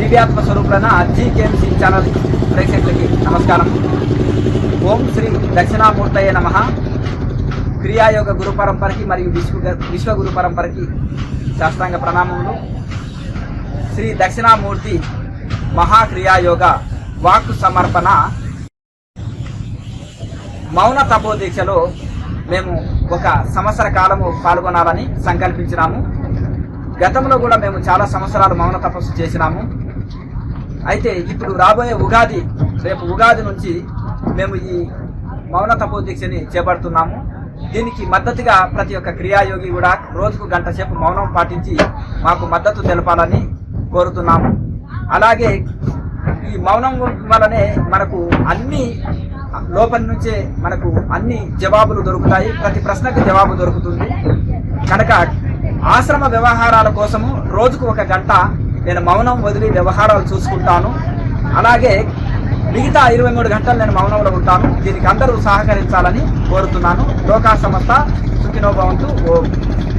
దివ్యాత్మ స్వరూపులైన జీకేఎంసీ ఛానల్ ప్రేక్షకులకి నమస్కారం. ఓం శ్రీ దక్షిణామూర్తయే నమః. క్రియాయోగ గురు పరంపరకి మరియు విశ్వ గురు పరంపరకి శాస్త్రాంగ ప్రణామములు. శ్రీ దక్షిణామూర్తి మహాక్రియాయోగ వాక్కు సమర్పణ మౌన తపోదీక్షలో మేము ఒక సంవత్సర కాలము పాల్గొనాలని సంకల్పించినాము. గతంలో కూడా మేము చాలా సంవత్సరాలు మౌన తపస్సు చేసినాము. అయితే ఇప్పుడు రాబోయే ఉగాది, రేపు ఉగాది నుంచి మేము ఈ మౌన తపోదీక్షని చేపడుతున్నాము. దీనికి మద్దతుగా ప్రతి ఒక్క క్రియాయోగి కూడా రోజుకు గంట సేపు మౌనం పాటించి మాకు మద్దతు తెలపాలని కోరుతున్నాము. అలాగే ఈ మౌనం వల్లనే మనకు అన్ని లోపల నుంచే మనకు అన్ని జవాబులు దొరుకుతాయి. ప్రతి ప్రశ్నకు జవాబు దొరుకుతుంది. కనుక ఆశ్రమ వ్యవహారాల కోసము రోజుకు ఒక గంట నేను మౌనం వదిలి వ్యవహారాలు చూసుకుంటాను. అలాగే మిగతా 23 గంటలు నేను మౌనంలో ఉంటాను. దీనికి అందరూ సహకరించాలని కోరుతున్నాను. లోకా సమస్త సుఖినో భవంతు. ఓం.